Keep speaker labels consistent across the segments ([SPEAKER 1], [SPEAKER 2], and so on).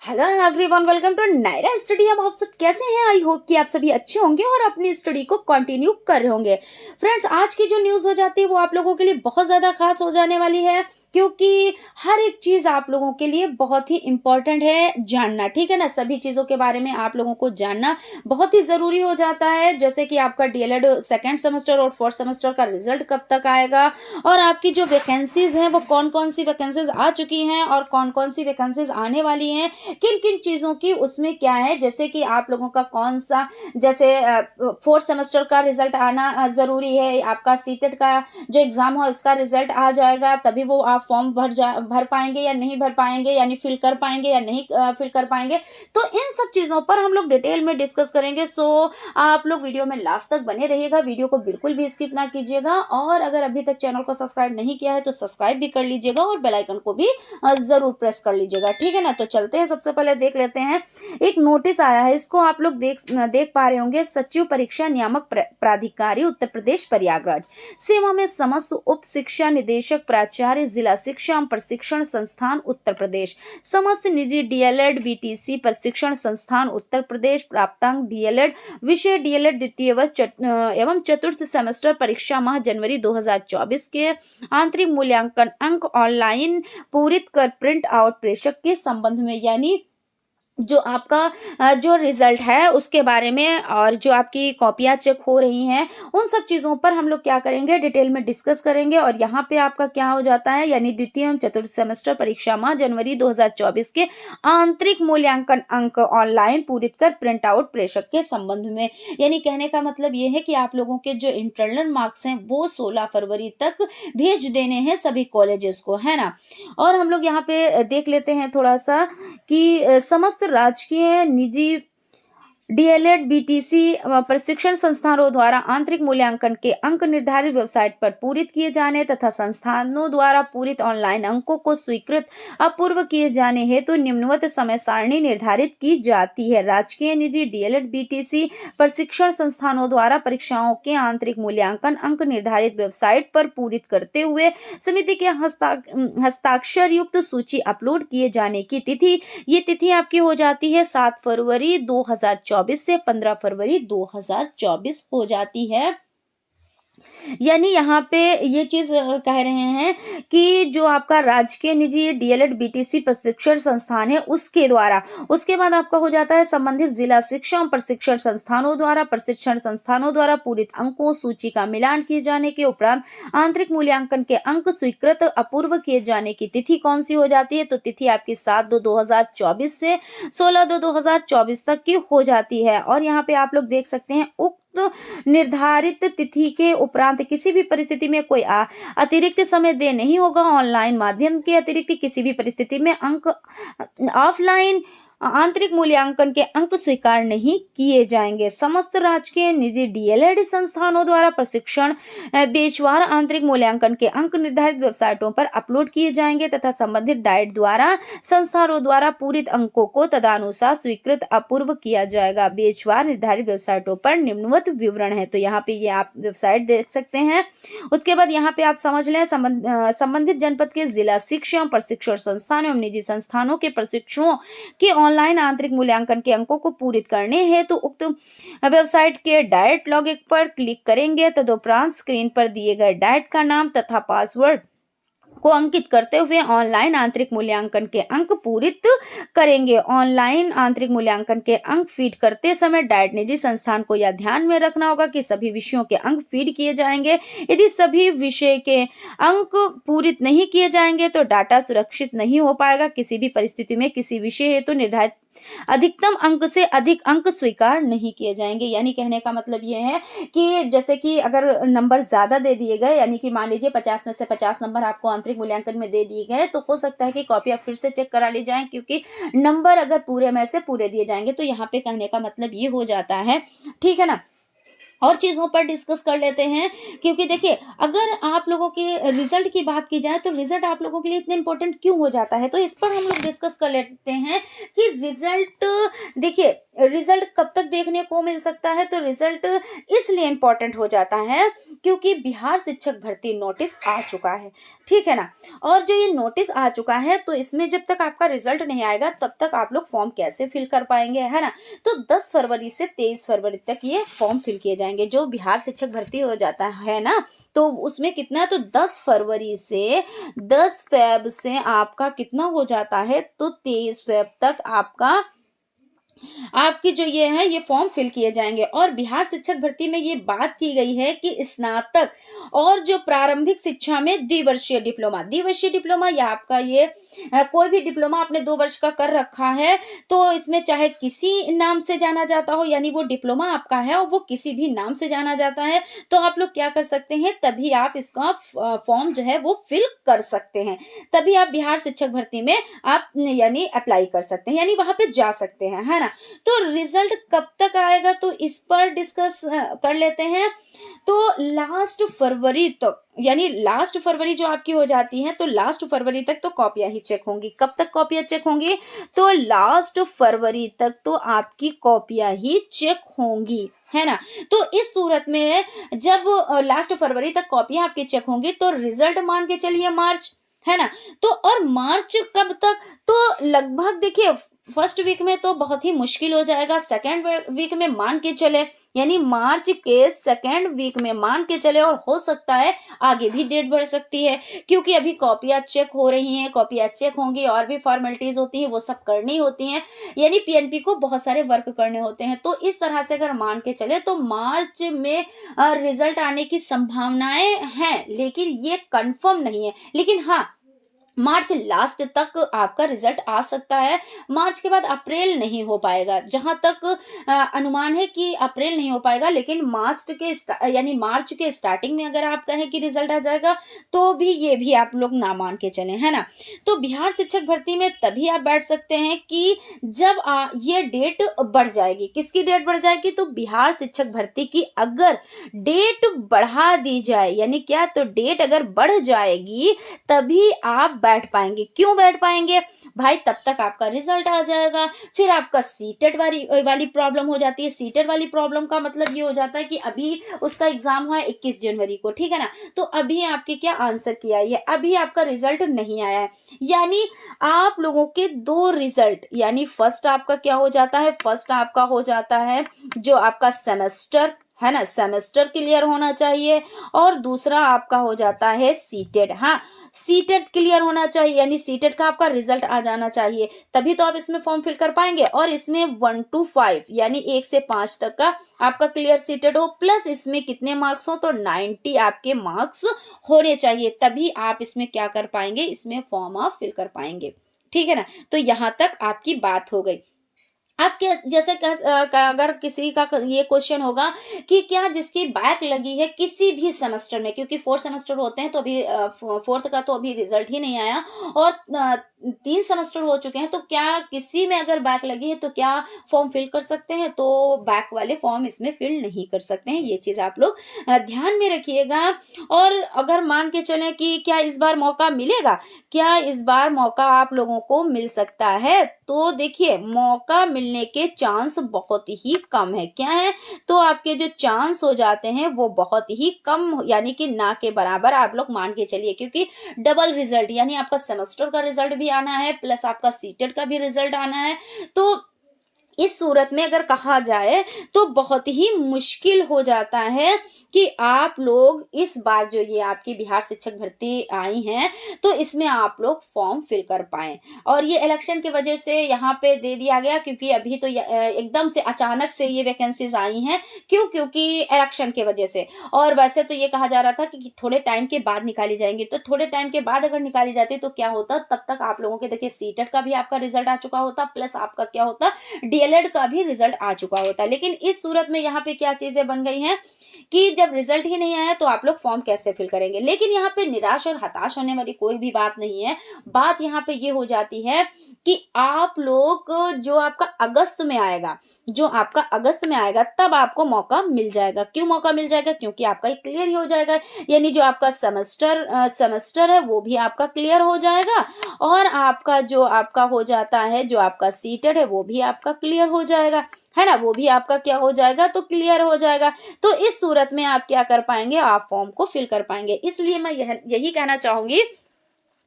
[SPEAKER 1] Hello everyone, welcome to Naira study. अब आप सब कैसे हैं? आई होप कि आप सभी अच्छे होंगे और अपनी स्टडी को कंटिन्यू कर रहे होंगे। फ्रेंड्स, आज की जो न्यूज़ हो जाती है वो आप लोगों के लिए बहुत ज़्यादा खास हो जाने वाली है, क्योंकि हर एक चीज़ आप लोगों के लिए बहुत ही इम्पोर्टेंट है जानना। ठीक है ना, सभी चीज़ों के बारे में आप लोगों को जानना बहुत ही ज़रूरी हो जाता है। जैसे कि आपका डीएलएड सेकेंड सेमेस्टर और फोर्थ सेमेस्टर का रिजल्ट कब तक आएगा, और आपकी जो वैकेंसीज हैं वो कौन कौन सी वैकेंसीज आ चुकी हैं और कौन कौन सी वैकेंसीज आने वाली हैं, किन किन चीज़ों की उसमें क्या है। जैसे कि आप लोगों का कौन सा, जैसे फोर्थ सेमेस्टर का रिजल्ट आना ज़रूरी है। आपका सीटेट का जो एग्ज़ाम है उसका रिजल्ट आ जाएगा, तभी वो आप फॉर्म भर पाएंगे या नहीं भर पाएंगे, यानी फिल कर पाएंगे या नहीं फिल कर पाएंगे। तो इन सब चीज़ों पर हम लोग डिटेल में डिस्कस करेंगे। सो आप लोग वीडियो में लास्ट तक बने रहिएगा, वीडियो को बिल्कुल भी स्किप ना कीजिएगा। और अगर अभी तक चैनल को सब्सक्राइब नहीं किया है तो सब्सक्राइब भी कर लीजिएगा और बेल आइकन को भी जरूर प्रेस कर लीजिएगा। ठीक है ना, तो चलते हैं। सबसे पहले देख लेते हैं, एक नोटिस आया है, इसको आप लोग देख पा रहे होंगे। सचिव परीक्षा नियामक प्राधिकारी उत्तर प्रदेश प्रयागराज सेवा में समस्त उप शिक्षा निदेशक प्राचार्य जिला शिक्षा एवं प्रशिक्षण संस्थान उत्तर प्रदेश, समस्त निजी डीएलएड बीटीसी प्रशिक्षण संस्थान उत्तर प्रदेश, प्राप्तांक डीएलएड विषय डीएलएड द्वितीय वर्ष एवं चतुर्थ सेमेस्टर परीक्षा माह जनवरी 2024 के आंतरिक मूल्यांकन अंक ऑनलाइन पूरित कर प्रिंट आउट प्रेषक के संबंध में, यानी जो आपका जो रिजल्ट है उसके बारे में और जो आपकी कॉपियां चेक हो रही हैं उन सब चीज़ों पर हम लोग क्या करेंगे, डिटेल में डिस्कस करेंगे। और यहाँ पे आपका क्या हो जाता है, यानी द्वितीय एवं चतुर्थ सेमेस्टर परीक्षा माह जनवरी 2024 के आंतरिक मूल्यांकन अंक ऑनलाइन पूरित कर प्रिंट आउट प्रेषक के संबंध में। यानी कहने का मतलब ये है कि आप लोगों के जो इंटरनल मार्क्स हैं वो 16 फरवरी तक भेज देने हैं सभी कॉलेजेस को, है ना। और हम लोग यहाँ पे देख लेते हैं थोड़ा सा कि समस्त राजकीय निजी डीएलएड बीटीसी प्रशिक्षण संस्थानों द्वारा आंतरिक मूल्यांकन के अंक निर्धारित वेबसाइट पर पूरित किए जाने तथा संस्थानों द्वारा पूरित ऑनलाइन अंकों को स्वीकृत अपूर्व किए जाने हेतु तो निम्नवत समय सारणी निर्धारित की जाती है। राजकीय निजी डीएलएड बीटीसी प्रशिक्षण संस्थानों द्वारा परीक्षाओं के आंतरिक मूल्यांकन अंक निर्धारित वेबसाइट पर पूरित करते हुए समिति के हस्ताक्षर युक्त सूची अपलोड किए जाने की तिथि, ये तिथि आपकी हो जाती है 7 फरवरी 2024 से 15 फरवरी 2024 हो जाती है। यानी यहाँ पे ये चीज कह रहे हैं कि जो आपका राजकीय निजी डीएलएड बीटीसी प्रशिक्षण संस्थान है उसके द्वारा, उसके बाद आपका हो जाता है संबंधित जिला शिक्षा प्रशिक्षण संस्थानों द्वारा प्रशिक्षण संस्थानों द्वारा पूरित अंकों सूची का मिलान किए जाने के उपरांत आंतरिक मूल्यांकन के अंक स्वीकृत अपूर्व किए जाने की तिथि कौन सी हो जाती है, तो तिथि आपकी 7/2/2024 से 16/2/2024 तक की हो जाती है। और यहाँ पे आप लोग देख सकते हैं, उक्त निर्धारित तिथि के उपरांत किसी भी परिस्थिति में कोई अतिरिक्त समय दे नहीं होगा। ऑनलाइन माध्यम के अतिरिक्त किसी भी परिस्थिति में अंक ऑफलाइन आंतरिक मूल्यांकन के अंक स्वीकार नहीं किए जाएंगे। समस्त राजकीय निजी डीएलएड संस्थानों द्वारा प्रशिक्षण बेचवार आंतरिक मूल्यांकन के अंक निर्धारित वेबसाइटों पर अपलोड किए जाएंगे तथा संबंधित डाइट द्वारा संस्थानों द्वारा पूरित अंकों को तदनुसार स्वीकृत अपूर्व किया जाएगा। बेचवार निर्धारित वेबसाइटों पर निम्नवत विवरण है। तो यहाँ पे ये आप वेबसाइट देख सकते हैं। उसके बाद यहाँ पे आप समझ लें, संबंधित जनपद के जिला शिक्षा प्रशिक्षण संस्थान एवं निजी संस्थानों के प्रशिक्षुओं के ऑनलाइन आंतरिक मूल्यांकन के अंकों को पूरित करने हैं तो उक्त वेबसाइट के डाइट लॉगिन पर क्लिक करेंगे। तदुपरांत स्क्रीन पर दिए गए डाइट का नाम तथा पासवर्ड को अंकित करते हुए ऑनलाइन आंतरिक मूल्यांकन के अंक पूरित करेंगे। ऑनलाइन आंतरिक मूल्यांकन के अंक फीड करते समय डाइट निजी संस्थान को यह ध्यान में रखना होगा कि सभी विषयों के अंक फीड किए जाएंगे। यदि सभी विषय के अंक पूरित नहीं किए जाएंगे तो डाटा सुरक्षित नहीं हो पाएगा। किसी भी परिस्थिति में किसी विषय हेतु निर्धारित अधिकतम अंक से अधिक अंक स्वीकार नहीं किए जाएंगे। यानी कहने का मतलब ये है कि जैसे कि अगर नंबर ज्यादा दे दिए गए, यानी कि मान लीजिए 50 में से 50 नंबर आपको आंतरिक मूल्यांकन में दे दिए गए, तो हो सकता है कि कॉपी आप फिर से चेक करा ली जाए, क्योंकि नंबर अगर पूरे में से पूरे दिए जाएंगे। तो यहाँ पे कहने का मतलब ये हो जाता है, ठीक है ना। और चीज़ों पर डिस्कस कर लेते हैं, क्योंकि देखिए अगर आप लोगों के रिजल्ट की बात की जाए तो रिजल्ट आप लोगों के लिए इतना इंपॉर्टेंट क्यों हो जाता है, तो इस पर हम लोग डिस्कस कर लेते हैं कि रिजल्ट देखिए रिजल्ट कब तक देखने को मिल सकता है, तो रिजल्ट इसलिए इम्पोर्टेंट हो जाता है क्योंकि बिहार शिक्षक भर्ती नोटिस आ चुका है, ठीक है ना। और जो ये नोटिस आ चुका है तो इसमें जब तक आपका रिजल्ट नहीं आएगा तब तक आप लोग फॉर्म कैसे फिल कर पाएंगे, है ना। तो 10 फरवरी से 23 फरवरी तक ये फॉर्म फिल किए जाएंगे। जो बिहार शिक्षक भर्ती हो जाता है ना, तो उसमें कितना, तो 10 फरवरी से 10 फेब से आपका कितना हो जाता है, तो 23 फेब तक आपकी जो ये है ये फॉर्म फिल किए जाएंगे। और बिहार शिक्षक भर्ती में ये बात की गई है कि स्नातक और जो प्रारंभिक शिक्षा में द्विवर्षीय डिप्लोमा या आपका ये कोई भी डिप्लोमा आपने 2 वर्ष का कर रखा है, तो इसमें चाहे किसी नाम से जाना जाता हो, यानी वो डिप्लोमा आपका है और वो किसी भी नाम से जाना जाता है, तो आप लोग क्या कर सकते हैं, तभी आप इसका फॉर्म जो है वो फिल कर सकते हैं, तभी आप बिहार शिक्षक भर्ती में आप यानी अप्लाई कर सकते हैं, यानी वहां पे जा सकते हैं, है ना। तो रिजल्ट कब तक आएगा, तो इस पर डिस्कस कर लेते हैं। तो लास्ट फरवरी तक, यानी लास्ट फरवरी जो आपकी हो जाती है, तो लास्ट फरवरी तक तो कॉपियां ही चेक होंगी। कब तक कॉपियां चेक होंगी, तो लास्ट फरवरी तक तो आपकी कॉपियां ही चेक होंगी, है ना। तो इस सूरत में जब लास्ट फरवरी तक कॉपियां आपकी चेक होंगी तो रिजल्ट मान के चलिए मार्च, है ना। तो और मार्च कब तक, तो लगभग देखिए फर्स्ट वीक में तो बहुत ही मुश्किल हो जाएगा, सेकेंड वीक में मान के चले, यानी मार्च के सेकेंड वीक में मान के चले, और हो सकता है आगे भी डेट बढ़ सकती है क्योंकि अभी कॉपियां चेक हो रही हैं, कॉपियां चेक होंगी और भी फॉर्मेलिटीज होती हैं, वो सब करनी होती हैं, यानी पीएनपी को बहुत सारे वर्क करने होते हैं। तो इस तरह से अगर मान के चले तो मार्च में रिजल्ट आने की संभावनाएं हैं, लेकिन ये कंफर्म नहीं है। लेकिन हाँ, मार्च लास्ट तक आपका रिजल्ट आ सकता है, मार्च के बाद अप्रैल नहीं हो पाएगा, जहां तक अनुमान है कि अप्रैल नहीं हो पाएगा, लेकिन यानी मार्च के स्टार्टिंग में अगर आप कहें कि रिजल्ट आ जाएगा तो भी ये भी आप लोग ना मान के चलें, है ना। तो बिहार शिक्षक भर्ती में तभी आप बैठ सकते हैं कि जब ये डेट बढ़ जाएगी। किसकी डेट बढ़ जाएगी, तो बिहार शिक्षक भर्ती की अगर डेट बढ़ा दी जाए, यानी क्या, तो डेट अगर बढ़ जाएगी तभी आप बैठ पाएंगे। क्यों बैठ पाएंगे भाई, तब तक आपका रिजल्ट आ जाएगा। फिर आपका सीटेट वाली प्रॉब्लम हो जाती है। सीटेट वाली प्रॉब्लम का मतलब ये हो जाता है कि अभी उसका एग्जाम हुआ है 21 जनवरी को, ठीक है ना। तो अभी आपके क्या आंसर की आई है, अभी आपका रिजल्ट नहीं आया है, यानी आप लोगों के 2 रिजल्ट, यानी फर्स्ट आपका क्या हो जाता है, फर्स्ट आपका हो जाता है जो आपका सेमेस्टर, है ना, सेमेस्टर क्लियर होना चाहिए, और दूसरा आपका हो जाता है सीटेट। हाँ, सीटेट क्लियर होना चाहिए, यानी सीटेट का आपका रिजल्ट आ जाना चाहिए, तभी तो आप इसमें फॉर्म फिल कर पाएंगे। और इसमें 1 to 5 यानी 1 से 5 तक का आपका क्लियर सीटेट हो, प्लस इसमें कितने मार्क्स हो, तो 90 आपके मार्क्स होने चाहिए, तभी आप इसमें क्या कर पाएंगे, इसमें फॉर्म आप फिल कर पाएंगे, ठीक है ना। तो यहां तक आपकी बात हो गई। आप जैसे अगर किसी का ये क्वेश्चन होगा कि क्या जिसकी बैक लगी है किसी भी सेमेस्टर में, क्योंकि 4 सेमेस्टर होते हैं, तो अभी 4th का तो अभी रिजल्ट ही नहीं आया, और 3 सेमेस्टर हो चुके हैं, तो क्या किसी में अगर बैक लगी है तो क्या फॉर्म फिल कर सकते हैं, तो बैक वाले फॉर्म इसमें फिल नहीं कर सकते हैं। ये चीज आप लोग ध्यान में रखिएगा। और अगर मान के चलें कि क्या इस बार मौका मिलेगा, क्या इस बार मौका आप लोगों को मिल सकता है, तो देखिए मौका मिलने के चांस बहुत ही कम है। क्या है, तो आपके जो चांस हो जाते हैं वो बहुत ही कम, यानी कि ना के बराबर आप लोग मान के चलिए, क्योंकि डबल रिजल्ट, यानी आपका सेमेस्टर का रिजल्ट भी आना है, प्लस आपका सीटेट का भी रिजल्ट आना है। तो इस सूरत में अगर कहा जाए तो बहुत ही मुश्किल हो जाता है कि आप लोग इस बार जो ये आपकी बिहार शिक्षक भर्ती आई हैं तो इसमें आप लोग फॉर्म फिल कर पाएं। और ये इलेक्शन की वजह से यहाँ पे दे दिया गया, क्योंकि अभी तो एकदम से अचानक से ये वैकेंसीज आई हैं। क्योंकि इलेक्शन की वजह से। और वैसे तो ये कहा जा रहा था कि थोड़े टाइम के बाद निकाली जाएंगी, तो थोड़े टाइम के बाद अगर निकाली जाती तो क्या होता, तब तक आप लोगों के देखिए सीटेट का भी आपका रिजल्ट आ चुका होता, प्लस आपका क्या होता, डीएलएड का भी रिजल्ट आ चुका होता। लेकिन इस सूरत में यहाँ पे क्या चीजें बन गई हैं कि जब रिजल्ट ही नहीं आया तो आप लोग फॉर्म कैसे फिल करेंगे। लेकिन यहाँ पे निराश और हताश होने वाली कोई भी बात नहीं है। बात यहाँ पे ये हो जाती है कि आप लोग जो आपका अगस्त में आएगा तब आपको मौका मिल जाएगा। क्यों मौका मिल जाएगा, क्योंकि आपका क्लियर ही हो जाएगा, यानी जो आपका सेमेस्टर है वो भी आपका क्लियर हो जाएगा, और आपका जो आपका हो जाता है जो आपका सीटेड है वो भी आपका क्लियर हो जाएगा, है ना, वो भी आपका क्या हो जाएगा, तो क्लियर हो जाएगा। तो इस सूरत में आप क्या कर पाएंगे, आप फॉर्म को फिल कर पाएंगे। इसलिए मैं यही कहना चाहूंगी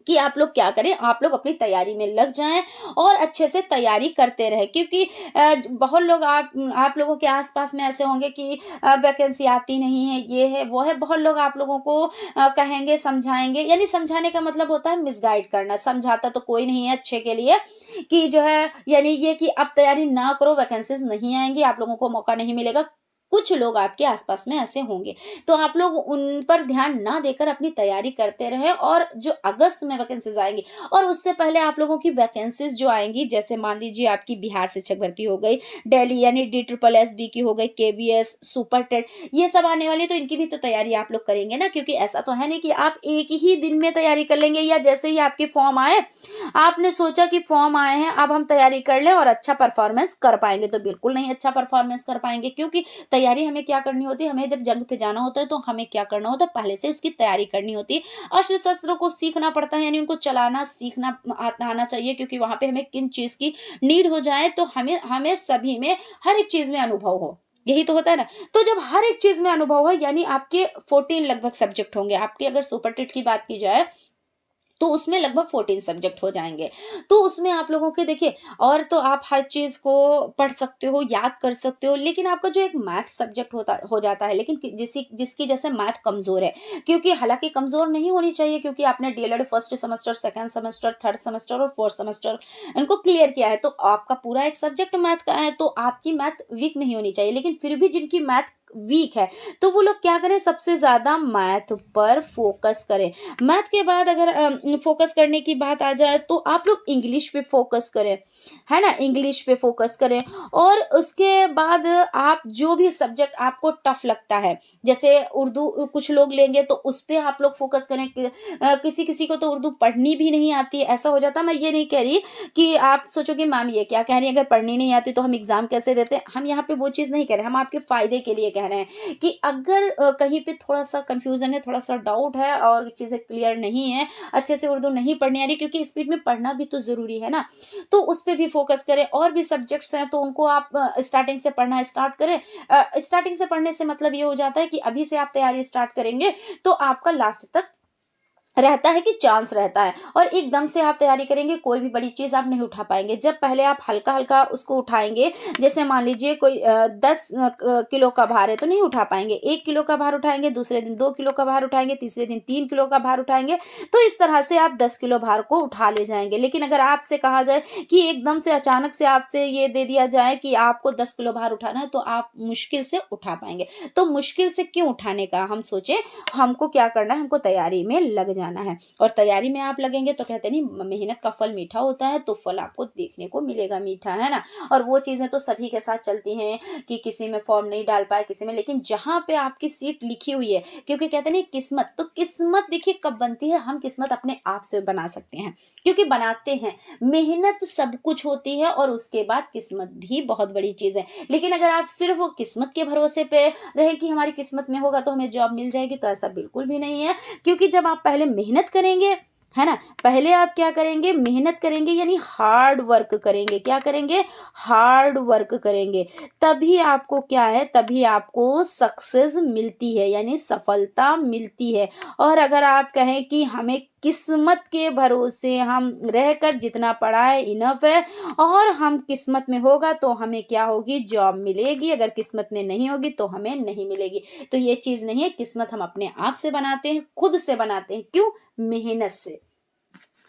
[SPEAKER 1] कि आप लोग क्या करें, आप लोग अपनी तैयारी में लग जाएं और अच्छे से तैयारी करते रहें, क्योंकि बहुत लोग आप लोगों के आसपास में ऐसे होंगे कि वैकेंसी आती नहीं है, ये है वो है। बहुत लोग आप लोगों को कहेंगे, समझाएंगे, यानी समझाने का मतलब होता है मिसगाइड करना। समझाता तो कोई नहीं है अच्छे के लिए, कि जो है यानी ये कि अब तैयारी ना करो, वैकेंसीज नहीं आएंगी, आप लोगों को मौका नहीं मिलेगा। कुछ लोग आपके आसपास में ऐसे होंगे, तो आप लोग उन पर ध्यान ना देकर अपनी तैयारी करते रहें। और जो अगस्त में वैकेंसीज आएंगी, और उससे पहले आप लोगों की वैकेंसीज जो आएंगी, जैसे मान लीजिए आपकी बिहार शिक्षक भर्ती हो गई, दिल्ली यानी DSSB की हो गई, KVS, सुपर टेट, ये सब आने वाली, तो इनकी भी तो तैयारी आप लोग करेंगे ना। क्योंकि ऐसा तो है नहीं कि आप एक ही दिन में तैयारी कर लेंगे, या जैसे ही आपके फॉर्म आए, आपने सोचा कि फॉर्म आए हैं अब हम तैयारी कर लें और अच्छा परफॉर्मेंस कर पाएंगे, तो बिल्कुल नहीं अच्छा परफॉर्मेंस कर पाएंगे। क्योंकि तैयारी हमें क्या करनी होती है, हमें जब जंग पे जाना होता है तो हमें क्या करना होता है, पहले से उसकी तैयारी करनी होती है। अस्त्र शस्त्रों को सीखना पड़ता है, यानी उनको चलाना सीखना आना चाहिए, क्योंकि वहां पे हमें किन चीज की नीड हो जाए, तो हमें हमें सभी में हर एक चीज में अनुभव हो, यही तो होता है ना। तो जब हर एक चीज में अनुभव है, यानी आपके 14 लगभग सब्जेक्ट होंगे आपके, अगर सुपर टेट की बात की जाए तो उसमें लगभग 14 सब्जेक्ट हो जाएंगे। तो उसमें आप लोगों के देखिए, और तो आप हर चीज को पढ़ सकते हो, याद कर सकते हो, लेकिन आपका जो एक मैथ सब्जेक्ट हो जाता है, लेकिन जिसकी जैसे मैथ कमजोर है, क्योंकि हालांकि कमजोर नहीं होनी चाहिए, क्योंकि आपने DLED first semester, second semester, third semester और फोर्थ सेमेस्टर इनको क्लियर किया है, तो आपका पूरा एक सब्जेक्ट मैथ का है, तो आपकी मैथ वीक नहीं होनी चाहिए। लेकिन फिर भी जिनकी मैथ वीक है, तो वो लोग क्या करें, सबसे ज्यादा मैथ पर फोकस करें। मैथ के बाद अगर फोकस करने की बात आ जाए, तो आप लोग इंग्लिश पे फोकस करें, है ना, इंग्लिश पे फोकस करें। और उसके बाद आप जो भी सब्जेक्ट आपको टफ लगता है, जैसे उर्दू कुछ लोग लेंगे तो उस पे आप लोग फोकस करें। किसी किसी को तो उर्दू पढ़नी भी नहीं आती है, ऐसा हो जाता है। मैं ये नहीं कह रही कि आप सोचोगे मैम ये क्या कह रही है, अगर पढ़नी नहीं आती तो हम एग्जाम कैसे देते हैं, हम यहाँ पे वो चीज़ नहीं कह रहे, हम आपके फायदे के लिए कह रहे हैं कि अगर कहीं पे थोड़ा सा कंफ्यूजन है, थोड़ा सा डाउट है और चीज़ें क्लियर नहीं है, अच्छे से उर्दू नहीं पढ़नी आ रही, क्योंकि स्पीड में पढ़ना भी तो जरूरी है ना, तो उस पर भी फोकस करें। और भी सब्जेक्ट्स हैं तो उनको आप स्टार्टिंग से पढ़ना स्टार्ट करें। स्टार्टिंग से पढ़ने से मतलब ये हो जाता है कि अभी से आप तैयारी स्टार्ट करेंगे तो आपका लास्ट तक रहता है कि चांस रहता है, और एकदम से आप तैयारी करेंगे कोई भी बड़ी चीज आप नहीं उठा पाएंगे। जब पहले आप हल्का हल्का उसको उठाएंगे, जैसे मान लीजिए कोई 10 किलो का भार है तो नहीं उठा पाएंगे, 1 किलो का भार उठाएंगे, दूसरे दिन 2 किलो का भार उठाएंगे, तीसरे दिन 3 किलो का भार उठाएंगे, तो इस तरह से आप 10 किलो भार को उठा ले जाएंगे। लेकिन अगर आपसे कहा जाए कि एकदम से अचानक से आपसे ये दे दिया जाए कि आपको 10 किलो भार उठाना है, तो आप मुश्किल से उठा पाएंगे। तो मुश्किल से क्यों उठाने का हम सोचे, हमको क्या करना है, हमको तैयारी में लग जाना है। और तैयारी में आप लगेंगे तो कहते नहीं, मेहनत का फल मीठा होता है, तो फल आपको देखने को मिलेगा मीठा, है ना। और वो चीजें तो सभी के साथ चलती हैं कि किसी में फॉर्म नहीं डाल पाए, किसी में, लेकिन जहां पे आपकी सीट लिखी हुई है, क्योंकि कहते नहीं किस्मत, तो किस्मत देखिए कब बनती है, हम किस्मत अपने आप से बना सकते हैं, क्योंकि बनाते हैं। मेहनत सब कुछ होती है और उसके बाद किस्मत भी बहुत बड़ी चीज है। लेकिन अगर आप सिर्फ वो किस्मत के भरोसे पे रहे कि हमारी किस्मत में होगा तो हमें जॉब मिल जाएगी, तो ऐसा बिल्कुल भी नहीं है। क्योंकि जब आप पहले मेहनत करेंगे, है ना, पहले आप क्या करेंगे, मेहनत करेंगे, यानी हार्ड वर्क करेंगे। क्या करेंगे, हार्ड वर्क करेंगे, तभी आपको क्या है, तभी आपको सक्सेस मिलती है, यानी सफलता मिलती है। और अगर आप कहें कि हमें किस्मत के भरोसे हम रहकर जितना पढ़ा है इनफ है, और हम किस्मत में होगा तो हमें क्या होगी, जॉब मिलेगी, अगर किस्मत में नहीं होगी तो हमें नहीं मिलेगी, तो ये चीज नहीं है। किस्मत हम अपने आप से बनाते हैं, खुद से बनाते हैं, क्यों, मेहनत से।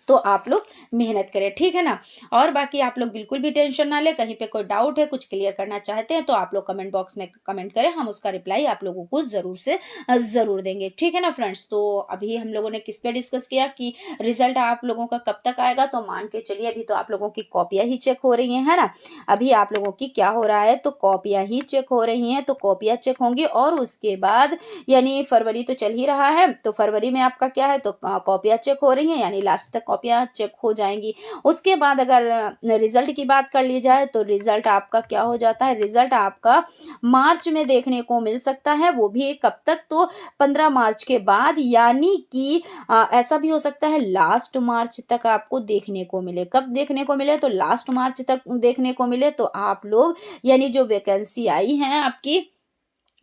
[SPEAKER 1] तो आप लोग मेहनत करें, ठीक है ना। और बाकी आप लोग बिल्कुल भी टेंशन ना ले, कहीं पे कोई डाउट है, कुछ क्लियर करना चाहते हैं तो आप लोग कमेंट बॉक्स में कमेंट करें, हम उसका रिप्लाई आप लोगों को जरूर से जरूर देंगे, ठीक है ना फ्रेंड्स। तो अभी हम लोगों ने किस पे डिस्कस किया कि रिजल्ट आप लोगों का कब तक आएगा, तो मान के चलिए अभी तो आप लोगों की कॉपियां ही चेक हो रही है ना। अभी आप लोगों की क्या हो रहा है, तो कॉपियां ही चेक हो रही हैं, तो कॉपियां चेक होंगी, और उसके बाद यानी फरवरी तो चल ही रहा है, तो फरवरी में आपका क्या है, तो कॉपियां चेक हो रही हैं, यानी लास्ट तक कॉपियाँ चेक हो जाएंगी। उसके बाद अगर रिजल्ट की बात कर ली जाए तो रिजल्ट आपका क्या हो जाता है, रिजल्ट आपका मार्च में देखने को मिल सकता है, वो भी कब तक, तो 15 मार्च के बाद, यानी कि ऐसा भी हो सकता है लास्ट मार्च तक आपको देखने को मिले। कब देखने को मिले, तो लास्ट मार्च तक देखने को मिले। तो आप लोग, यानी जो वैकेंसी आई है आपकी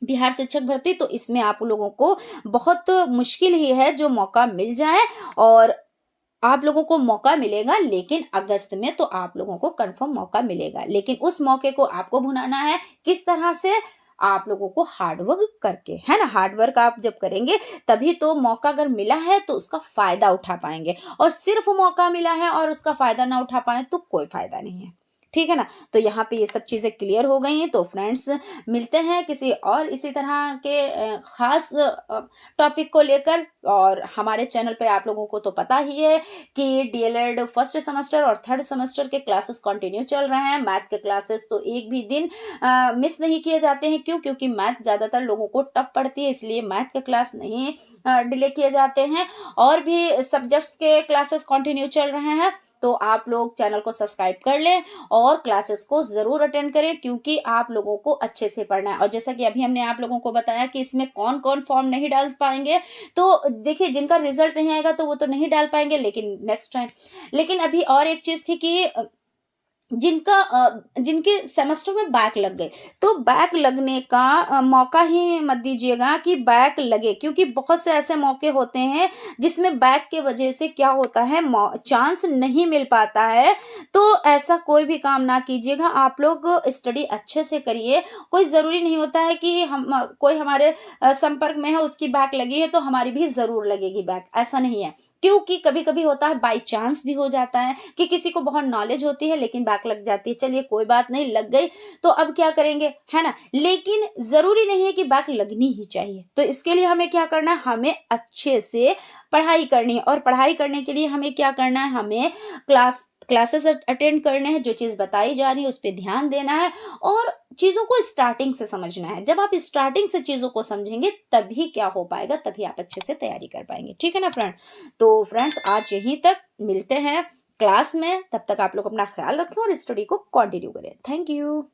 [SPEAKER 1] बिहार शिक्षक भर्ती, तो इसमें आप लोगों को बहुत मुश्किल ही है जो मौका मिल जाए, और आप लोगों को मौका मिलेगा, लेकिन अगस्त में तो आप लोगों को कंफर्म मौका मिलेगा। लेकिन उस मौके को आपको भुनाना है किस तरह से, आप लोगों को हार्डवर्क करके, है ना। हार्डवर्क आप जब करेंगे तभी तो मौका अगर मिला है तो उसका फायदा उठा पाएंगे, और सिर्फ मौका मिला है और उसका फायदा ना उठा पाए तो कोई फायदा नहीं है, ठीक है ना। तो यहाँ पे ये सब चीज़ें क्लियर हो गई हैं। तो फ्रेंड्स, मिलते हैं किसी और इसी तरह के खास टॉपिक को लेकर। और हमारे चैनल पे आप लोगों को तो पता ही है कि डीएलएड फर्स्ट सेमेस्टर और थर्ड सेमेस्टर के क्लासेस कंटिन्यू चल रहे हैं। मैथ के क्लासेस तो एक भी दिन मिस नहीं किए जाते हैं। क्यों? क्योंकि मैथ ज़्यादातर लोगों को टफ पड़ती है, इसलिए मैथ के क्लास नहीं डिले किए जाते हैं। और भी सब्जेक्ट्स के क्लासेस कंटिन्यू चल रहे हैं। तो आप लोग चैनल को सब्सक्राइब कर लें और क्लासेस को ज़रूर अटेंड करें, क्योंकि आप लोगों को अच्छे से पढ़ना है। और जैसा कि अभी हमने आप लोगों को बताया कि इसमें कौन कौन फॉर्म नहीं डाल पाएंगे, तो देखिए जिनका रिजल्ट नहीं आएगा तो वो तो नहीं डाल पाएंगे, लेकिन नेक्स्ट टाइम। लेकिन अभी और एक चीज़ थी कि जिनके सेमेस्टर में बैक लग गए, तो बैक लगने का मौका ही मत दीजिएगा कि बैक लगे, क्योंकि बहुत से ऐसे मौके होते हैं जिसमें बैक के वजह से क्या होता है, चांस नहीं मिल पाता है। तो ऐसा कोई भी काम ना कीजिएगा, आप लोग स्टडी अच्छे से करिए। कोई ज़रूरी नहीं होता है कि हम कोई हमारे संपर्क में है उसकी बैक लगी है तो हमारी भी ज़रूर लगेगी बैक, ऐसा नहीं है। क्योंकि कभी कभी होता है, बाई चांस भी हो जाता है कि किसी को बहुत नॉलेज होती है लेकिन बैक लग जाती है। चलिए कोई बात नहीं, लग गई तो अब क्या करेंगे, है ना। लेकिन जरूरी नहीं है कि बैक लगनी ही चाहिए। तो इसके लिए हमें क्या करना है, हमें अच्छे से पढ़ाई करनी है। और पढ़ाई करने के लिए हमें क्या करना है, हमें क्लासेस अटेंड करने हैं, जो चीज़ बताई जा रही है उस पर ध्यान देना है, और चीज़ों को स्टार्टिंग से समझना है। जब आप स्टार्टिंग से चीज़ों को समझेंगे तभी क्या हो पाएगा, तभी आप अच्छे से तैयारी कर पाएंगे, ठीक है ना फ्रेंड। तो फ्रेंड्स, आज यहीं तक, मिलते हैं क्लास में। तब तक आप लोग अपना ख्याल रखें और स्टडी को कंटिन्यू करें। Thank you.